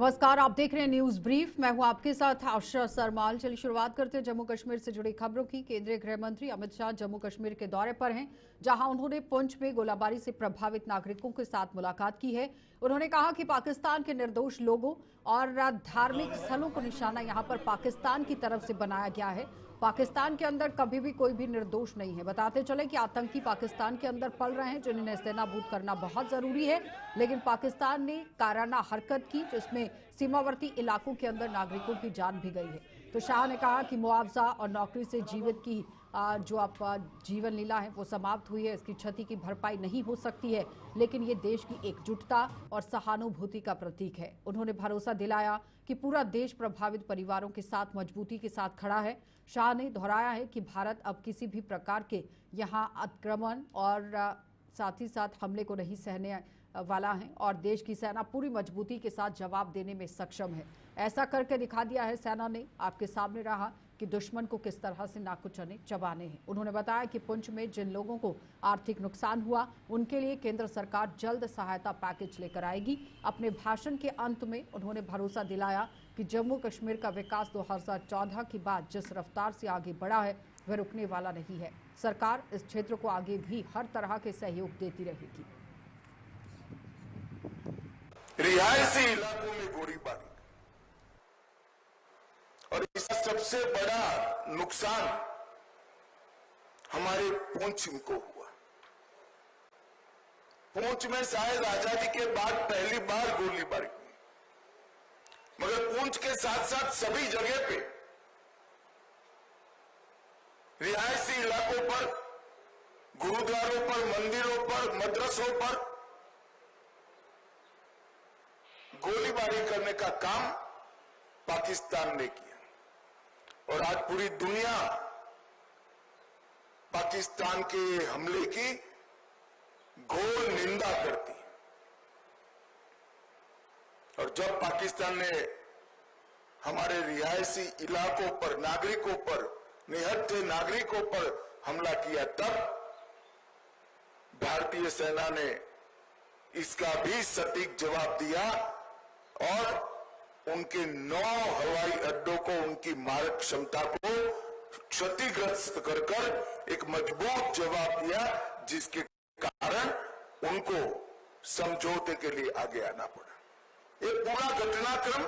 नमस्कार, आप देख रहे हैं न्यूज ब्रीफ। मैं हूं आपके साथ आशा सरमाल। चलिए शुरुआत करते हैं जम्मू कश्मीर से जुड़ी खबरों की। केंद्रीय गृह मंत्री अमित शाह जम्मू कश्मीर के दौरे पर हैं, जहां उन्होंने पुंछ में गोलाबारी से प्रभावित नागरिकों के साथ मुलाकात की है। उन्होंने कहा कि पाकिस्तान के निर्दोष लोगों और धार्मिक स्थलों को निशाना यहां पर पाकिस्तान की तरफ से बनाया गया है। पाकिस्तान के अंदर कभी भी कोई भी निर्दोष नहीं है। बताते चले कि आतंकी पाकिस्तान के अंदर पल रहे हैं, जिन्हें नेस्तनाबूद करना बहुत जरूरी है, लेकिन पाकिस्तान ने काराना हरकत की, जिसमें सीमावर्ती इलाकों के अंदर नागरिकों की जान भी गई है। तो शाह ने कहा कि मुआवजा और नौकरी से जीवित की जो आप जीवन लीला है वो समाप्त हुई है। इसकी क्षति की भरपाई नहीं हो सकती है, लेकिन ये देश की एकजुटता और सहानुभूति का प्रतीक है। उन्होंने भरोसा दिलाया कि पूरा देश प्रभावित परिवारों के साथ मजबूती के साथ खड़ा है। शाह ने दोहराया है कि भारत अब किसी भी प्रकार के यहां आक्रमण और साथ ही साथ हमले को नहीं सहने वाला है और देश की सेना पूरी मजबूती के साथ जवाब देने में सक्षम है। ऐसा करके दिखा दिया है सेना ने। आपके सामने रहा कि दुश्मन को किस तरह से नाकुचने चबाने हैं। उन्होंने बताया कि पुंछ में जिन लोगों को आर्थिक नुकसान हुआ, उनके लिए केंद्र सरकार जल्द सहायता पैकेज लेकर आएगी। अपने भाषण के अंत में उन्होंने भरोसा दिलाया कि जम्मू कश्मीर का विकास 2014 के बाद जिस रफ्तार से आगे बढ़ा है वह रुकने वाला नहीं है। सरकार इस क्षेत्र को आगे भी हर तरह के सहयोग देती रहेगी। रिहायशी इलाकों में गोलीबारी और इसका सबसे बड़ा नुकसान हमारे पुंछ को हुआ। पुंछ में शायद आजादी के बाद पहली बार गोलीबारी हुई, मगर पुंछ के साथ साथ सभी जगह पे रिहायशी इलाकों पर, गुरुद्वारों पर, मंदिरों पर, मदरसों पर गोलीबारी करने का काम पाकिस्तान ने किया और आज पूरी दुनिया पाकिस्तान के हमले की घोर निंदा करती है। और जब पाकिस्तान ने हमारे रिहायशी इलाकों पर, नागरिकों पर, निहत्थे नागरिकों पर हमला किया, तब भारतीय सेना ने इसका भी सटीक जवाब दिया और उनके 9 हवाई अड्डों को, उनकी मारक क्षमता को क्षतिग्रस्त कर एक मजबूत जवाब दिया, जिसके कारण उनको समझौते के लिए आगे आना पड़ा। ये पूरा घटनाक्रम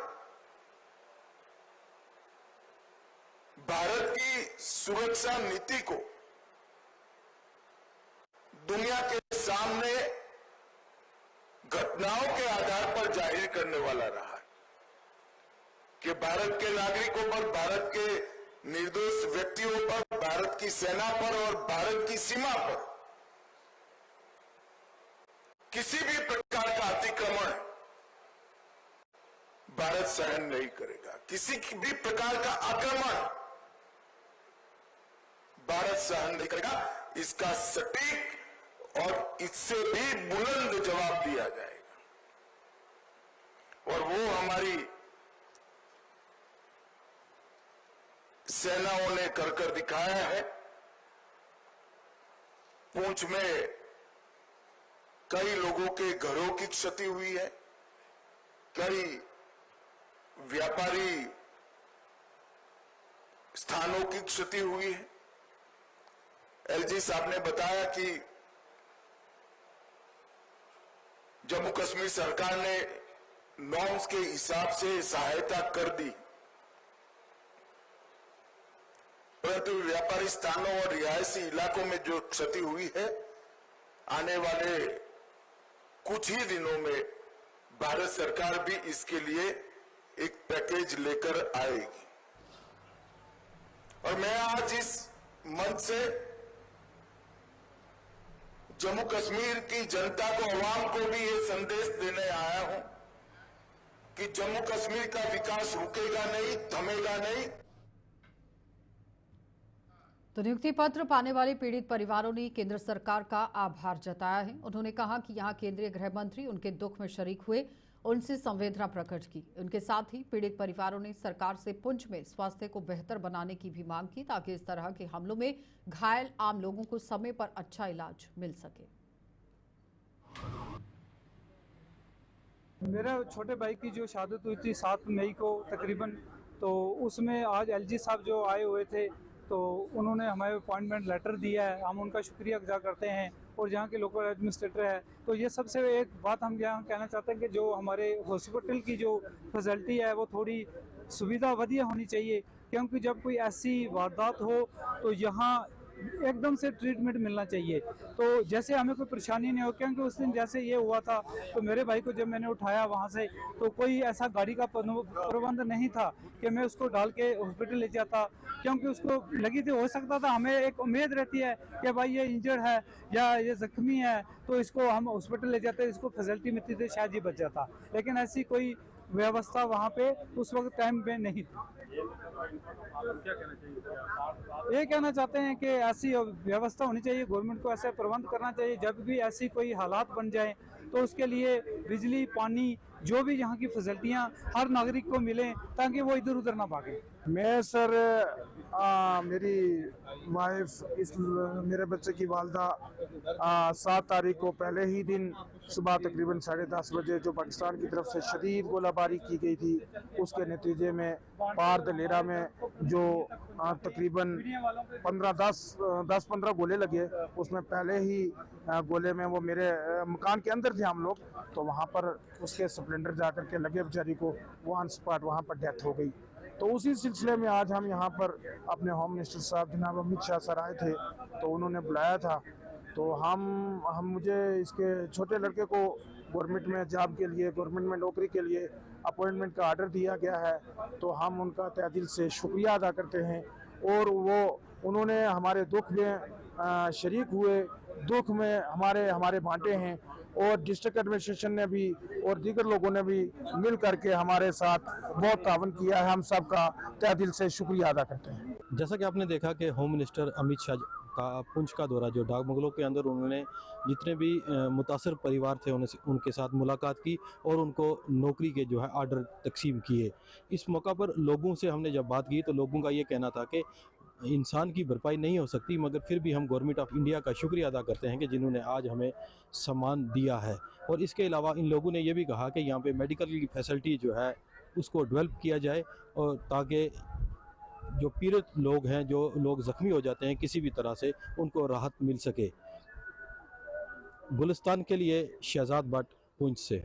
भारत की सुरक्षा नीति को दुनिया के सामने घटनाओं के आधार पर जाहिर करने वाला रहा है कि भारत के नागरिकों पर, भारत के निर्दोष व्यक्तियों पर, भारत की सेना पर और भारत की सीमा पर किसी भी प्रकार का अतिक्रमण भारत सहन नहीं करेगा। किसी भी प्रकार का आक्रमण भारत सहन नहीं करेगा। इसका सटीक और इससे भी बुलंद जवाब दिया जाएगा और वो हमारी सेनाओं ने कर दिखाया है। पुंछ में कई लोगों के घरों की क्षति हुई है, कई व्यापारी स्थानों की क्षति हुई है। एलजी साहब ने बताया कि जम्मू कश्मीर सरकार ने नॉर्म्स के हिसाब से सहायता कर दी, परंतु व्यापारी स्थानों और रिहायशी इलाकों में जो क्षति हुई है, आने वाले कुछ ही दिनों में भारत सरकार भी इसके लिए एक पैकेज लेकर आएगी। और मैं आज इस मंच से जम्मू कश्मीर की जनता को, आवाम को भी ये संदेश देने आया हूं कि जम्मू कश्मीर का विकास रुकेगा नहीं, थमेगा नहीं। तो नियुक्ति पत्र पाने वाले पीड़ित परिवारों ने केंद्र सरकार का आभार जताया है। उन्होंने कहा कि यहां केंद्रीय गृह मंत्री उनके दुख में शरीक हुए, उनसे संवेदना प्रकट की। उनके साथ ही पीड़ित परिवारों ने सरकार से पुंछ में स्वास्थ्य को बेहतर बनाने की भी मांग की, ताकि इस तरह के हमलों में घायल आम लोगों को समय पर अच्छा इलाज मिल सके। मेरा छोटे भाई की जो शहादत हुई थी 7 मई को तकरीबन, तो उसमें आज एलजी साहब जो आए हुए थे, तो उन्होंने हमें अपॉइंटमेंट लेटर दिया है, हम उनका शुक्रिया अदा करते हैं। और जहाँ के लोकल एडमिनिस्ट्रेटर है, तो ये सबसे एक बात हम यहाँ कहना चाहते हैं कि जो हमारे हॉस्पिटल की जो फैसिलिटी है वो थोड़ी सुविधा वधिया होनी चाहिए, क्योंकि जब कोई ऐसी वारदात हो तो यहाँ एकदम से ट्रीटमेंट मिलना चाहिए। तो जैसे हमें कोई परेशानी नहीं हो, क्योंकि उस दिन जैसे ये हुआ था तो मेरे भाई को जब मैंने उठाया वहाँ से, तो कोई ऐसा गाड़ी का प्रबंध नहीं था कि मैं उसको डाल के हॉस्पिटल ले जाता, क्योंकि उसको लगी थी, हो सकता था, हमें एक उम्मीद रहती है कि भाई ये इंजर्ड है या ये जख्मी है तो इसको हम हॉस्पिटल ले जाते, इसको फैसिलिटी मिलती थी, शायद ये बच जाता, लेकिन ऐसी कोई व्यवस्था वहाँ पे उस वक्त टाइम पे नहीं थी। ये कहना चाहते हैं कि ऐसी व्यवस्था होनी चाहिए, गवर्नमेंट को ऐसा प्रबंध करना चाहिए, जब भी ऐसी कोई हालात बन जाए तो उसके लिए बिजली, पानी, जो भी यहाँ की फैसिलिटियाँ हर नागरिक को मिलें ताकि वो इधर उधर ना भागे। मैं सर मेरी वाइफ, मेरे बच्चे की वालदा 7 तारीख को पहले ही दिन सुबह तकरीबन 10:30 बजे जो पाकिस्तान की तरफ से शदीद गोलाबारी की गई थी, उसके नतीजे में पार दलेरा में जो तकरीबन 10-15 गोले लगे, उसमें पहले ही गोले में वो मेरे मकान के अंदर थे हम लोग, तो वहाँ पर उसके स्प्लेंडर जा कर के लगे, बेचारी को ऑन स्पॉट वहाँ पर डेथ हो गई। तो उसी सिलसिले में आज हम यहाँ पर अपने होम मिनिस्टर साहब जनाब अमित शाह सर आए थे, तो उन्होंने बुलाया था, तो हम मुझे इसके छोटे लड़के को गवर्नमेंट में जॉब के लिए, गवर्नमेंट में नौकरी के लिए अपॉइंटमेंट का आर्डर दिया गया है, तो हम उनका तहे दिल से शुक्रिया अदा करते हैं। और उन्होंने हमारे दुख में शरीक हुए, दुख में हमारे बांटे हैं, और डिस्ट्रिक्ट एडमिनिस्ट्रेशन ने भी और दीगर लोगों ने भी मिल करके हमारे साथ बहुत तावन किया है, हम सब का तहे दिल से शुक्रिया अदा करते हैं। जैसा कि आपने देखा कि होम मिनिस्टर अमित शाह का पुंछ का दौरा, जो डाक बंगलों के अंदर उन्होंने जितने भी मुतासर परिवार थे उनके साथ मुलाकात की और उनको नौकरी के जो है आर्डर तकसीम किए। इस मौका पर लोगों से हमने जब बात की तो लोगों का ये कहना था कि इंसान की भरपाई नहीं हो सकती, मगर फिर भी हम गवर्नमेंट ऑफ इंडिया का शुक्रिया अदा करते हैं कि जिन्होंने आज हमें सम्मान दिया है। और इसके अलावा इन लोगों ने ये भी कहा कि यहाँ पे मेडिकल की फैसिलिटी जो है उसको डेवलप किया जाए, और ताकि जो पीड़ित लोग हैं, जो लोग ज़ख्मी हो जाते हैं किसी भी तरह से, उनको राहत मिल सके। गुलिस्तान के लिए शहजाद भट्ट, पुंछ से।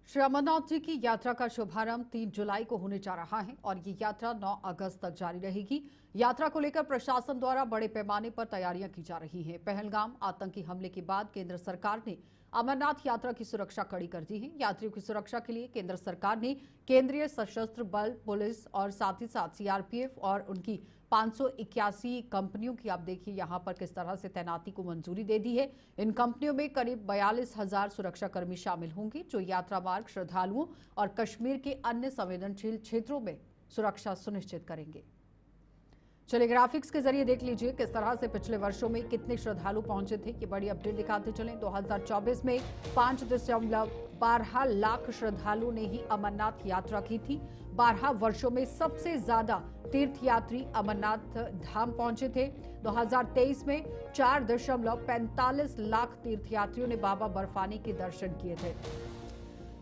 श्री अमरनाथ जी की यात्रा का शुभारंभ 3 जुलाई को होने जा रहा है और ये यात्रा 9 अगस्त तक जारी रहेगी। यात्रा को लेकर प्रशासन द्वारा बड़े पैमाने पर तैयारियां की जा रही हैं। पहलगाम आतंकी हमले के बाद केंद्र सरकार ने अमरनाथ यात्रा की सुरक्षा कड़ी कर दी है। यात्रियों की सुरक्षा के लिए केंद्र सरकार ने केंद्रीय सशस्त्र बल, पुलिस और साथ ही साथ सीआरपीएफ और उनकी 581 कंपनियों की आप देखिए यहाँ पर किस तरह से तैनाती को मंजूरी दे दी है। इन कंपनियों में करीब 42,000 सुरक्षाकर्मी शामिल होंगे जो यात्रा मार्ग, श्रद्धालुओं और कश्मीर के अन्य संवेदनशील क्षेत्रों में सुरक्षा सुनिश्चित करेंगे। चलिए ग्राफिक्स के जरिए देख लीजिए किस तरह से पिछले वर्षों में कितने श्रद्धालु पहुंचे थे। ये बड़ी अपडेट दिखाते चलें। 2024 में 5.12 लाख श्रद्धालुओं ने ही अमरनाथ यात्रा की थी। 12 वर्षों में सबसे ज्यादा तीर्थयात्री अमरनाथ धाम पहुंचे थे। 2023 में 4.45 लाख तीर्थयात्रियों ने बाबा बर्फानी के दर्शन किए थे।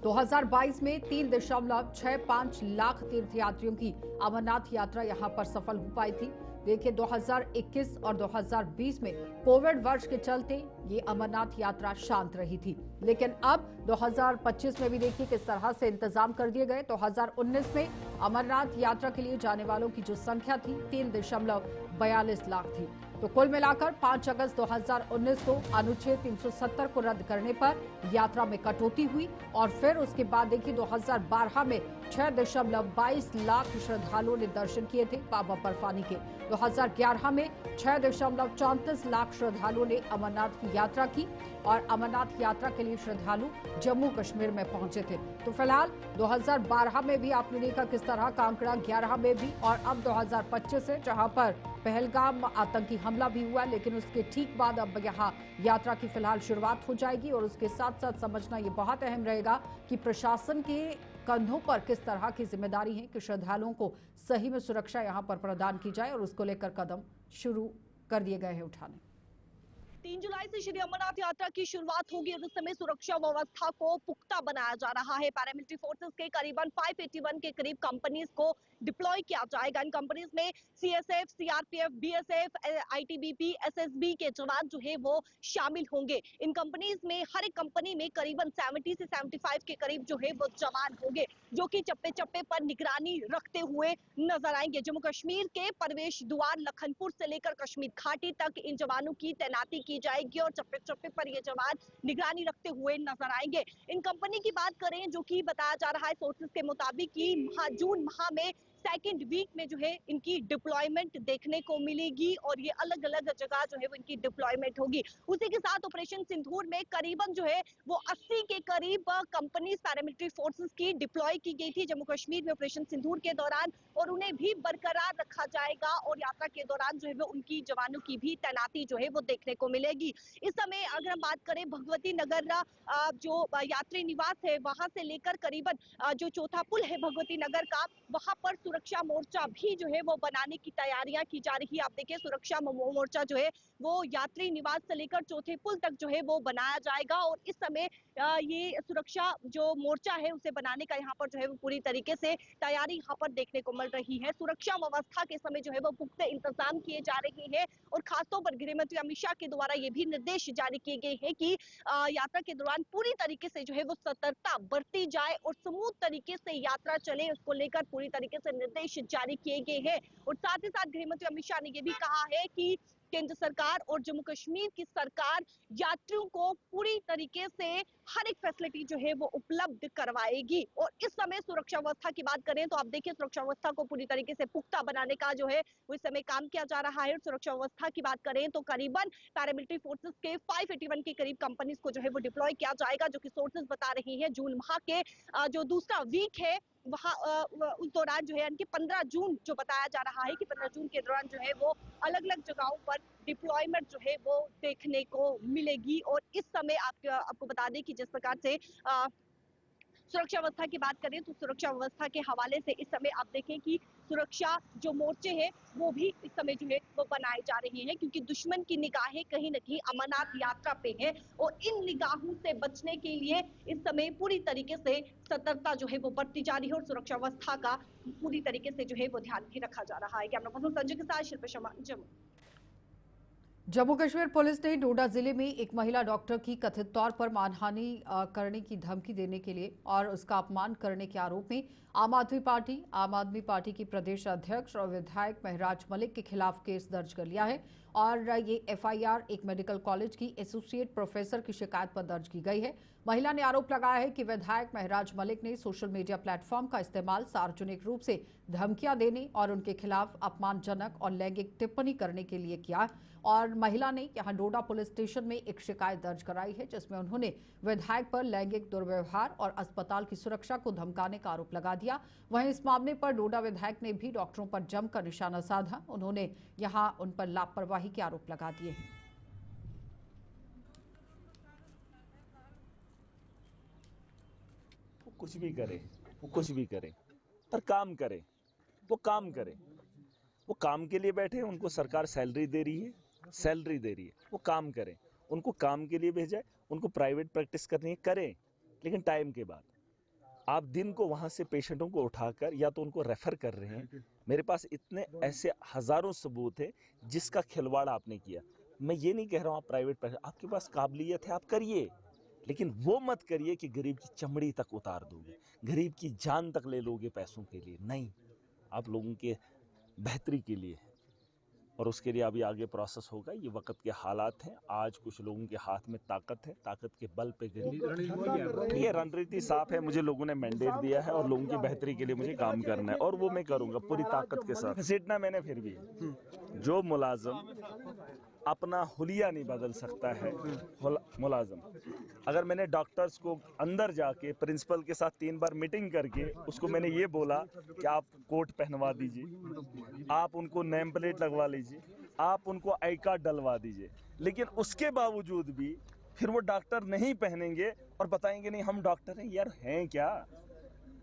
2022 में 3.65 लाख तीर्थयात्रियों की अमरनाथ यात्रा यहां पर सफल हो पाई थी। देखिए 2021 और 2020 में कोविड वर्ष के चलते ये अमरनाथ यात्रा शांत रही थी, लेकिन अब 2025 में भी देखिए किस तरह से इंतजाम कर दिए गए। 2019 में अमरनाथ यात्रा के लिए जाने वालों की जो संख्या थी 3.42 लाख थी। तो कुल मिलाकर 5 अगस्त 2019 को अनुच्छेद 370 को रद्द करने पर यात्रा में कटौती हुई और फिर उसके बाद देखिए 2012 में 6.22 लाख श्रद्धालुओं ने दर्शन किए थे बाबा बर्फानी के। 2011 में 6.34 लाख श्रद्धालुओं ने अमरनाथ की यात्रा की और अमरनाथ यात्रा के लिए श्रद्धालु जम्मू कश्मीर में पहुंचे थे। तो फिलहाल 2012 में भी आपने देखा किस तरह का आंकड़ा, 11 में भी और अब 2025 है जहां पर पहलगाम आतंकी हमला भी हुआ, लेकिन उसके ठीक बाद अब यहाँ यात्रा की फिलहाल शुरुआत हो जाएगी। और उसके साथ साथ समझना ये बहुत अहम रहेगा कि प्रशासन के कंधों पर किस तरह की जिम्मेदारी है कि श्रद्धालुओं को सही में सुरक्षा यहाँ पर प्रदान की जाए और उसको लेकर कदम शुरू कर दिए गए हैं उठाने। 3 जुलाई से श्री अमरनाथ यात्रा की शुरुआत होगी और उस समय सुरक्षा व्यवस्था को पुख्ता बनाया जा रहा है। पैरामिलिट्री फोर्सेस के करीबन 581 के करीब कंपनीज को डिप्लॉय किया जाएगा। इन कंपनीज में CSF, CRPF, BSF, ITBP, SSB के जवान जो है वो शामिल होंगे। इन कंपनीज में हर एक कंपनी में करीबन 70 से 75 के करीब जो है वो जवान होंगे, जो कि चप्पे चप्पे पर निगरानी रखते हुए नजर आएंगे। जम्मू कश्मीर के प्रवेश द्वार लखनपुर से लेकर कश्मीर घाटी तक इन जवानों की तैनाती की जाएगी और चप्पे चप्पे पर ये जवान निगरानी रखते हुए नजर आएंगे। इन कंपनी की बात करें, जो कि बताया जा रहा है सोर्सेज के मुताबिक कि जून माह में सेकेंड वीक में जो है इनकी डिप्लॉयमेंट देखने को मिलेगी और ये अलग अलग जगह जो है वो इनकी डिप्लॉयमेंट होगी। उसी के साथ ऑपरेशन सिंदूर में करीबन जो है वो 80 के करीब कंपनीज पैरामिलिट्री फोर्सेस की डिप्लॉय की गई थी जम्मू कश्मीर में ऑपरेशन सिंदूर के दौरान, और उन्हें भी बरकरार रखा जाएगा और यात्रा के दौरान जो है वो उनकी जवानों की भी तैनाती जो है वो देखने को मिलेगी। इस समय अगर हम बात करें भगवती नगर जो यात्री निवास है वहां से लेकर करीबन जो चौथा पुल है भगवती नगर का, वहां पर सुरक्षा मोर्चा भी जो है वो बनाने की तैयारियां की जा रही है। आप देखिए सुरक्षा मोर्चा जो है वो यात्री निवास से लेकर चौथे पुल तक जो है वो बनाया जाएगा और इस समय ये सुरक्षा जो मोर्चा है उसे बनाने का यहाँ पर जो है वो पूरी तरीके से तैयारी यहाँ पर देखने को मिल रही है। सुरक्षा व्यवस्था के समय जो है वो पुख्ते इंतजाम किए जा रहे हैं और खासतौर पर गृह मंत्री अमित शाह के द्वारा ये भी निर्देश जारी किए गए हैं कि यात्रा के दौरान पूरी तरीके से जो है वो सतर्कता बरती जाए और स्मूथ तरीके से यात्रा चले, उसको लेकर पूरी तरीके से निर्देश जारी किए गए हैं। और साथ ही साथ गृह मंत्री अमित शाह ने ये भी कहा है कि केंद्र सरकार और जम्मू कश्मीर की सरकार यात्रियों को पूरी तरीके से हर एक फैसिलिटी जो है वो उपलब्ध करवाएगी। और इस समय सुरक्षा व्यवस्था की बात करें तो आप देखिए सुरक्षा व्यवस्था को पूरी तरीके से पुख्ता बनाने का जो है वो इस समय काम किया जा रहा है। और सुरक्षा व्यवस्था की बात करें तो करीबन पैरामिलिट्री फोर्सेस के 581 के करीब कंपनीज को जो है वो डिप्लॉय किया जाएगा, जो कि सोर्सेज बता रही है जून माह के जो दूसरा वीक है वहाँ उस दौरान जो है यानी कि 15 जून जो बताया जा रहा है कि 15 जून के दौरान जो है वो अलग अलग जगहों पर डिप्लॉयमेंट जो है वो देखने को मिलेगी। और इस समय आपको बता दें कि जिस प्रकार से सुरक्षा व्यवस्था की बात करें तो सुरक्षा व्यवस्था के हवाले से इस समय आप देखें कि सुरक्षा जो मोर्चे हैं वो भी इस समय जो है वो बनाए जा रहे हैं, क्योंकि दुश्मन की निगाहें कहीं न कहीं अमरनाथ यात्रा पे है और इन निगाहों से बचने के लिए इस समय पूरी तरीके से सतर्कता जो है वो बरती जा रही है और सुरक्षा व्यवस्था का पूरी तरीके से जो है वो ध्यान भी रखा जा रहा है। कैमरा पर्सन संजय के साथ शिल्पा शर्मा, जम्मू। जम्मू कश्मीर पुलिस ने डोडा जिले में एक महिला डॉक्टर की कथित तौर पर मानहानि करने की धमकी देने के लिए और उसका अपमान करने के आरोप में आम आदमी पार्टी की प्रदेश अध्यक्ष और विधायक महराज मलिक के खिलाफ केस दर्ज कर लिया है। और ये एफआईआर एक मेडिकल कॉलेज की एसोसिएट प्रोफेसर की शिकायत पर दर्ज की गई है। महिला ने आरोप लगाया है कि विधायक महराज मलिक ने सोशल मीडिया प्लेटफॉर्म का इस्तेमाल सार्वजनिक रूप से धमकियां देने और उनके खिलाफ अपमानजनक और लैंगिक टिप्पणी करने के लिए किया। और महिला ने यहां डोडा पुलिस स्टेशन में एक शिकायत दर्ज कराई है, जिसमें उन्होंने विधायक पर लैंगिक दुर्व्यवहार और अस्पताल की सुरक्षा को धमकाने का आरोप लगा दिया। वहीं इस मामले पर डोडा विधायक ने भी डॉक्टरों पर जमकर निशाना साधा। उन्होंने यहां उन पर लापरवाही के आरोप लगा दिए हैं। वो कुछ भी करे, वो कुछ भी करे, पर काम करे, वो काम करे। वो काम के लिए बैठे, उनको सरकार सैलरी दे रही है, वो काम करें। उनको काम के लिए भेजा है, उनको प्राइवेट प्रैक्टिस करनी है, करें, लेकिन टाइम के बाद। आप दिन को वहाँ से पेशेंटों को उठाकर या तो उनको रेफर कर रहे हैं। मेरे पास इतने ऐसे हजारों सबूत है जिसका खिलवाड़ आपने किया। मैं ये नहीं कह रहा हूँ आप प्राइवेट प्रैक्टिस, आपके पास काबिलियत है, आप करिए, लेकिन वो मत करिए कि गरीब की चमड़ी तक उतार दोगे, गरीब की जान तक ले लोगे पैसों के लिए। नहीं, आप लोगों के बेहतरी के लिए है और उसके लिए अभी आगे प्रोसेस होगा। ये वक्त के हालात हैं। आज कुछ लोगों के हाथ में ताकत है, ताकत के बल पे गरीब। ये रणनीति साफ है, मुझे लोगों ने मैंडेट दिया है और लोगों की बेहतरी के लिए मुझे काम करना है और वो मैं करूंगा पूरी ताकत के साथ। घसीटना मैंने फिर भी, जो मुलाजिम अपना हुलिया नहीं बदल सकता है, मुलाजिम, अगर मैंने डॉक्टर्स को अंदर जाके प्रिंसिपल के साथ 3 बार मीटिंग करके उसको मैंने ये बोला कि आप कोट पहनवा दीजिए, आप उनको नेम प्लेट लगवा लीजिए, आप उनको आई कार्ड डलवा दीजिए, लेकिन उसके बावजूद भी फिर वो डॉक्टर नहीं पहनेंगे और बताएंगे नहीं हम डॉक्टर हैं। यार हैं क्या?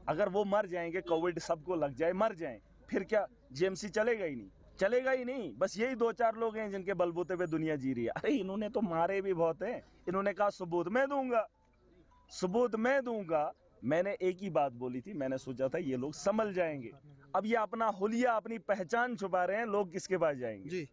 अगर वो मर जाएंगे, कोविड सबको लग जाए, मर जाएं, फिर क्या जीएमसी चलेगा ही नहीं? चलेगा ही नहीं। बस यही 2-4 लोग हैं जिनके बलबूते पे दुनिया जी रही है। अरे इन्होंने तो मारे भी बहुत हैं। इन्होंने कहा सबूत मैं दूंगा, सबूत मैं दूंगा। मैंने एक ही बात बोली थी, मैंने सोचा था ये लोग संभल जाएंगे। अब ये अपना हुलिया, अपनी पहचान छुपा रहे हैं, लोग किसके पास जाएंगे जी।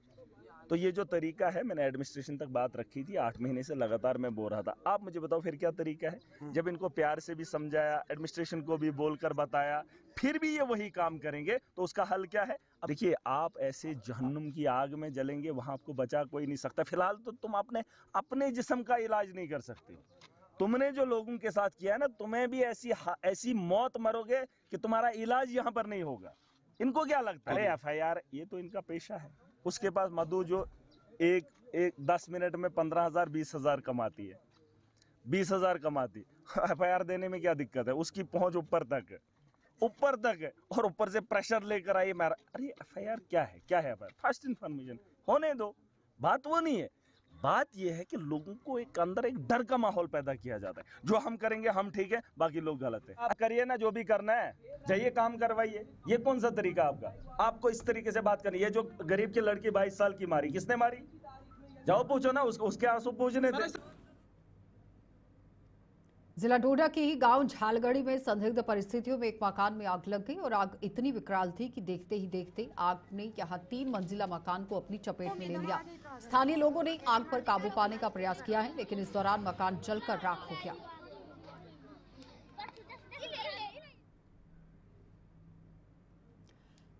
तो ये जो तरीका है, मैंने एडमिनिस्ट्रेशन तक बात रखी थी, 8 महीने से लगातार मैं बोल रहा था। आप मुझे बताओ फिर क्या तरीका है? जब इनको प्यार से भी समझाया, एडमिनिस्ट्रेशन को भी बोलकर बताया, फिर भी ये वही काम करेंगे, तो उसका हल क्या है? अब देखिए, आप ऐसे जहन्नुम की आग में जलेंगे, वहां आपको बचा कोई नहीं सकता। फिलहाल तो तुम अपने जिस्म का इलाज नहीं कर सकते। तुमने जो लोगों के साथ किया है ना, तुम्हें भी ऐसी मौत मरोगे कि तुम्हारा इलाज यहाँ पर नहीं होगा। इनको क्या लगता है? FIR, ये तो इनका पेशा है। उसके पास मधु जो एक 10 मिनट में 15,000 20,000 कमाती है, 20,000 कमाती, FIR देने में क्या दिक्कत है? उसकी पहुंच ऊपर तक है, और ऊपर से प्रेशर लेकर आई मारा। अरे FIR क्या है? FIR फर्स्ट इन्फॉर्मेशन होने दो, बात वो नहीं है। बात यह है कि लोगों को अंदर एक डर का माहौल पैदा किया जाता है। जो हम करेंगे हम ठीक है, बाकी लोग गलत है। आप करिए ना, जो भी करना है जाइए काम करवाइए। ये कौन सा तरीका आपका? आपको इस तरीके से बात करनी है? जो गरीब की लड़की 22 साल की मारी, किसने मारी? जाओ पूछो ना, उसके आंसू पूछने थे। जिला डोडा के ही गांव झालगढ़ी में संदिग्ध परिस्थितियों में एक मकान में आग लग गई और आग इतनी विकराल थी कि देखते ही देखते आग ने यहां 3 मंजिला मकान को अपनी चपेट में ले लिया। स्थानीय लोगों ने आग पर काबू पाने का प्रयास किया है, लेकिन इस दौरान मकान जलकर राख हो गया।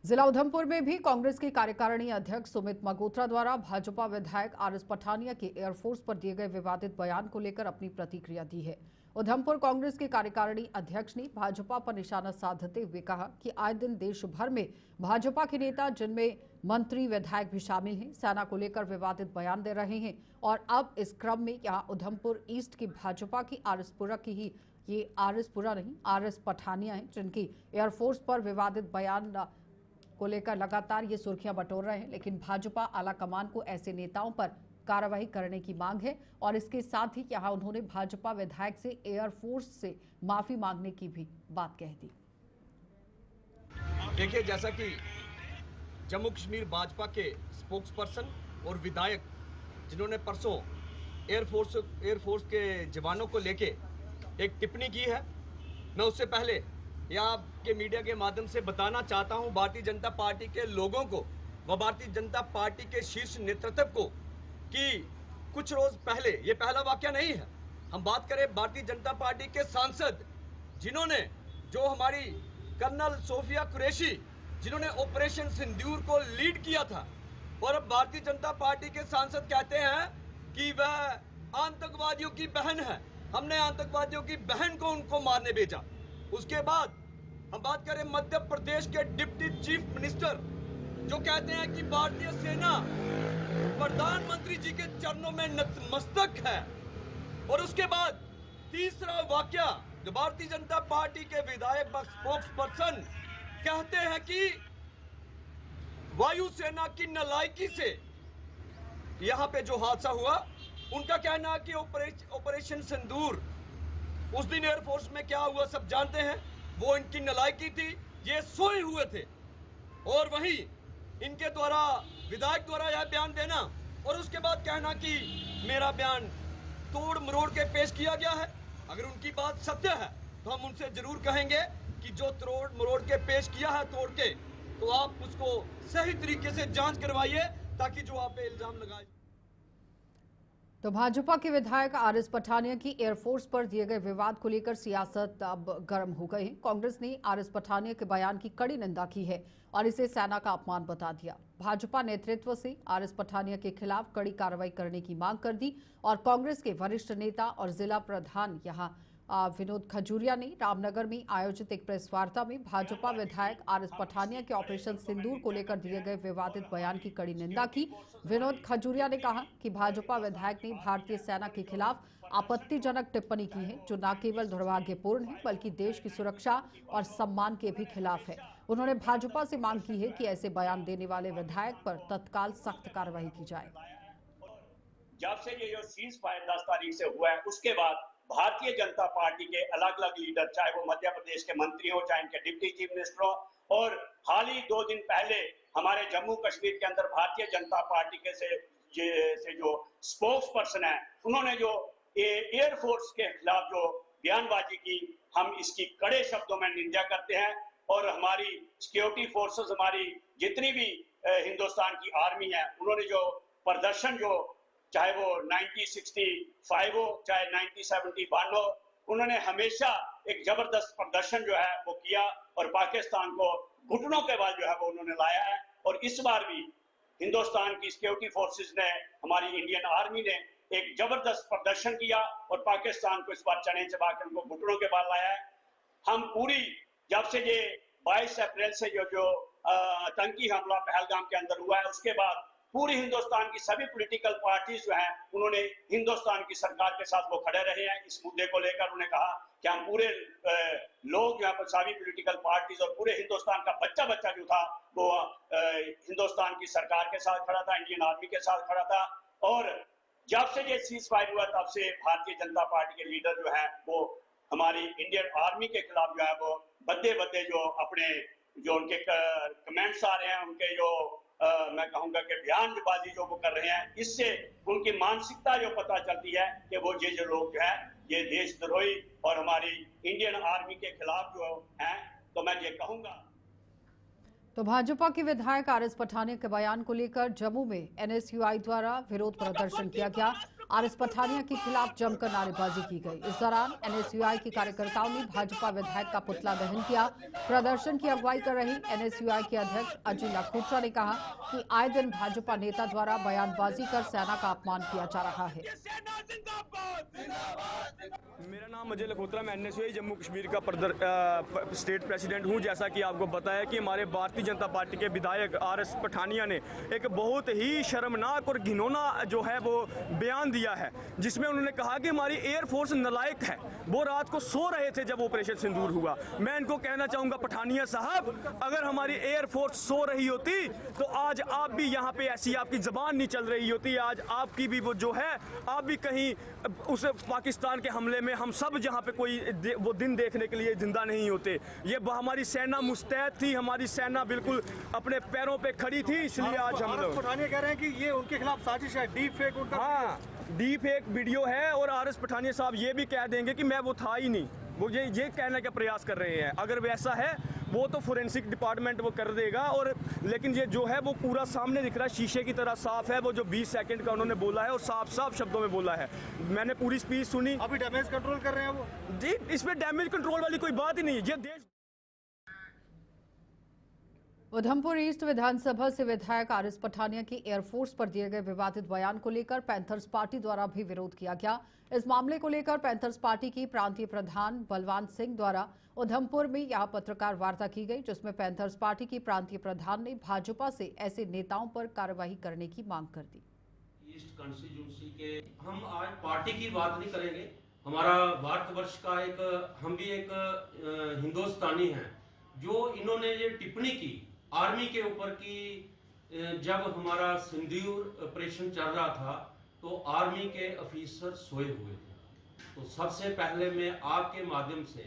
जिला उधमपुर में भी कांग्रेस की कार्यकारिणी अध्यक्ष सुमित मगोत्रा द्वारा भाजपा विधायक RS पठानिया के एयरफोर्स पर दिए गए विवादित बयान को लेकर अपनी प्रतिक्रिया दी है। उधमपुर कांग्रेस के कार्यकारिणी अध्यक्ष ने भाजपा पर निशाना साधते हुए कहा कि आए दिन देश भर में भाजपा के नेता, जिनमें मंत्री विधायक भी शामिल हैं, सेना को लेकर विवादित बयान दे रहे हैं और अब इस क्रम में यहां उधमपुर ईस्ट की भाजपा की RS-पुरा की ही ये RS-पुरा नहीं RS पठानिया है, जिनकी एयरफोर्स पर विवादित बयान को लेकर लगातार ये सुर्खियां बटोर रहे हैं। लेकिन भाजपा आला कमान को ऐसे नेताओं पर कार्रवाई करने की मांग है और इसके साथ ही यहां उन्होंने भाजपा विधायक से एयरफोर्स से माफी मांगने की भी बात कह दी। देखिए, जैसा कि जम्मू कश्मीर भाजपा के स्पोक्स पर्सन और विधायक जिन्होंने परसों एयरफोर्स के जवानों को लेके एक टिप्पणी की है, मैं उससे पहले यहाँ आपके मीडिया के माध्यम से बताना चाहता हूँ भारतीय जनता पार्टी के लोगों को व भारतीय जनता पार्टी के शीर्ष नेतृत्व को कि कुछ रोज पहले, ये पहला वाकया नहीं है, हम बात करें भारतीय जनता पार्टी के सांसद जिन्होंने, जो हमारी कर्नल सोफिया कुरैशी, जिन्होंने ऑपरेशन सिंदूर को लीड किया था, और अब भारतीय जनता पार्टी के सांसद कहते हैं कि वह आतंकवादियों की बहन है, हमने आतंकवादियों की बहन को उनको मारने भेजा। उसके बाद हम बात करें मध्य प्रदेश के डिप्टी चीफ मिनिस्टर, जो कहते हैं कि भारतीय सेना प्रधानमंत्री जी के चरणों में नतमस्तक है। और उसके बाद तीसरा वाकया, जो भारतीय जनता पार्टी के विधायक स्पोक्स पर्सन कहते हैं कि वायुसेना की नालायकी से यहां पे जो हादसा हुआ, उनका कहना है कि ऑपरेशन सिंदूर, उस दिन एयरफोर्स में क्या हुआ सब जानते हैं, वो इनकी नालायकी थी, ये सोए हुए थे। और वहीं इनके द्वारा, विधायक द्वारा यह बयान देना और उसके बाद कहना कि मेरा बयान तोड़ मरोड़ के पेश किया गया है। अगर उनकी बात सत्य है तो हम उनसे जरूर कहेंगे कि जो तोड़ मरोड़ के पेश किया है तोड़ के, तो आप उसको सही तरीके से जांच करवाइए ताकि जो आप पे इल्जाम लगाए। तो भाजपा के विधायक RS पठानिया की एयरफोर्स पर दिए गए विवाद को लेकर सियासत अब गर्म हो गई है। कांग्रेस ने RS पठानिया के बयान की कड़ी निंदा की है और इसे सेना का अपमान बता दिया। भाजपा नेतृत्व से RS पठानिया के खिलाफ कड़ी कार्रवाई करने की मांग कर दी और कांग्रेस के वरिष्ठ नेता और जिला प्रधान यहां विनोद खजूरिया ने रामनगर में आयोजित एक प्रेस वार्ता में भाजपा विधायक RS पठानिया के ऑपरेशन सिंदूर को लेकर दिए गए विवादित बयान की कड़ी निंदा की। विनोद खजूरिया ने कहा कि भाजपा विधायक ने भारतीय सेना के खिलाफ आपत्तिजनक टिप्पणी की है, जो न केवल दुर्भाग्यपूर्ण है बल्कि देश की सुरक्षा और सम्मान के भी खिलाफ है। उन्होंने भाजपा से मांग की है कि ऐसे बयान देने वाले विधायक पर तत्काल सख्त कार्रवाई की जाए। जब से ये जो सीज फायर 10 तारीख से हुआ है, उसके बाद भारतीय जनता पार्टी के अलग अलग लीडर, चाहे वो मध्य प्रदेश के मंत्री हो, चाहे इनके डिप्टी चीफ मिनिस्टर हो, और हाल ही 2 दिन पहले हमारे जम्मू कश्मीर के अंदर भारतीय जनता पार्टी के से जो स्पोक्स पर्सन है, उन्होंने जो एयरफोर्स के खिलाफ जो बयानबाजी की, हम इसकी कड़े शब्दों में निंदा करते हैं। और हमारी सिक्योरिटी फोर्सेस, हमारी जितनी भी हिंदुस्तान की आर्मी है, उन्होंने जो प्रदर्शन, जो चाहे वो 1965 हो, चाहे 1971 हो, उन्होंने हमेशा एक जबरदस्त प्रदर्शन जो है वो किया और पाकिस्तान को घुटनों के बल जो है वो उन्होंने लाया है। और इस बार भी हिंदुस्तान की सिक्योरिटी फोर्सेस ने, हमारी इंडियन आर्मी ने एक जबरदस्त प्रदर्शन किया और पाकिस्तान को इस बार चने चबा के उनको घुटनों के बल लाया है। हम पूरी, जब से ये 22 अप्रैल से जो आतंकी हमला पहलगाम के अंदर हुआ है, उसके बाद पूरी हिंदुस्तान की सभी पॉलिटिकल पार्टीज जो हैं, उन्होंने हिंदुस्तान की सरकार के साथ वो खड़े रहे हैं। इस मुद्दे को लेकर उन्होंने कहा कि हम पूरे लोग यहाँ पर, सभी पॉलिटिकल पार्टीज और पूरे हिंदुस्तान का बच्चा जो था वो हिंदुस्तान की सरकार के साथ खड़ा था, इंडियन आर्मी के साथ खड़ा था। और जब से ये सीज फायर हुआ, तब से भारतीय जनता पार्टी के लीडर जो है वो हमारी इंडियन आर्मी के खिलाफ जो है वो बद्दे जो अपने जो उनके कमेंट्स आ रहे हैं, उनके जो मैं कहूंगा कि बयानबाजी जो वो कर रहे हैं, इससे उनकी मानसिकता जो पता चलती है कि वो ये जो लोग जो है ये देशद्रोही और हमारी इंडियन आर्मी के खिलाफ जो हैं। तो मैं ये कहूंगा। तो भाजपा के विधायक आरएस पठानिया के बयान को लेकर जम्मू में एनएसयूआई द्वारा विरोध प्रदर्शन किया गया। आरएस पठानिया के खिलाफ जमकर नारेबाजी की गई। इस दौरान एनएसयूआई के कार्यकर्ताओं ने भाजपा विधायक का पुतला दहन किया। प्रदर्शन की अगुवाई कर रही एनएसयूआई के अध्यक्ष अजय लखोत्रा ने कहा कि आए दिन भाजपा नेता द्वारा बयानबाजी कर सेना का अपमान किया जा रहा है। मेरा नाम अजय लखोत्रा, मैं एनएसयूआई जम्मू कश्मीर का स्टेट प्रेसिडेंट हूं। जैसा कि आपको बताया कि हमारे भारतीय जनता पार्टी के विधायक आरएस पठानिया ने एक बहुत ही शर्मनाक और घिनौना जो है वो बयान दिया है, जिसमें उन्होंने कहा कि हमारी एयरफोर्स नालायक है। वो रात को सो रहे थे जब ऑपरेशन सिंदूर हुआ। मैं इनको कहना चाहूंगा, पठानिया साहब, अगर हमारी एयरफोर्स सो रही होती तो आज आप भी यहाँ पे ऐसी आपकी जबान नहीं चल रही होती। आज आपकी भी वो जो है, आप भी कहीं उस पाकिस्तान के हमले में हम सब जहाँ पे कोई वो दिन देखने के लिए जिंदा नहीं होते। ये हमारी सेना मुस्तैद थी, हमारी सेना बिल्कुल अपने पैरों पे खड़ी थी, इसलिए आज हम लोग पठानिया कह रहे हैं कि ये उनके खिलाफ साजिश है, डीप फेक उनका। हाँ, डीप फेक वीडियो है और आरएस पठानिया साहब ये भी कह देंगे कि मैं वो था ही नहीं। वो ये कहने का प्रयास कर रहे हैं। अगर वैसा है वो तो फोरेंसिक डिपार्टमेंट वो कर देगा। और लेकिन ये जो है वो पूरा सामने दिख रहा है, शीशे की तरह साफ है। वो जो 20 सेकंड का उन्होंने बोला है और साफ शब्दों में बोला है। मैंने पूरी स्पीच सुनी। अभी डैमेज कंट्रोल कर रहे हैं वो जी। इसमें डैमेज कंट्रोल वाली कोई बात ही नहीं है। ये देश उधमपुर ईस्ट विधानसभा से विधायक आरएस पठानिया की एयरफोर्स पर दिए गए विवादित बयान को लेकर पैंथर्स पार्टी द्वारा भी विरोध किया गया। इस मामले को लेकर पैंथर्स पार्टी की प्रांतीय प्रधान बलवान सिंह द्वारा उधमपुर में यहां पत्रकार वार्ता की गई, जिसमें पैंथर्स पार्टी की प्रांतीय प्रधान ने भाजपा से ऐसे नेताओं पर कार्रवाई करने की मांग कर दी। ईस्ट कॉन्स्टिट्यूंसी के हम आज पार्टी की बात नहीं करेंगे। हमारा भारतवर्ष का हम भी एक हिंदुस्तानी हैं। जो इन्होंने ये टिप्पणी की आर्मी के ऊपर की, जब हमारा सिंदूर ऑपरेशन चल रहा था तो आर्मी के ऑफिसर सोए हुए थे। तो सबसे पहले मैं आपके माध्यम से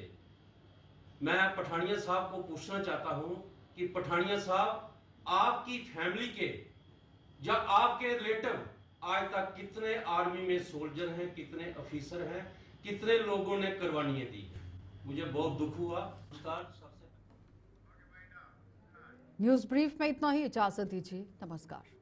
मैं पठानिया साहब को पूछना चाहता हूं कि पठानिया साहब, आपकी फैमिली के या आपके रिलेटिव आज तक कितने आर्मी में सोल्जर हैं, कितने ऑफिसर हैं, कितने लोगों ने कुर्बानियां दी हैं? मुझे बहुत दुख हुआ। न्यूज ब्रीफ में इतना ही, इजाजत दीजिए, नमस्कार।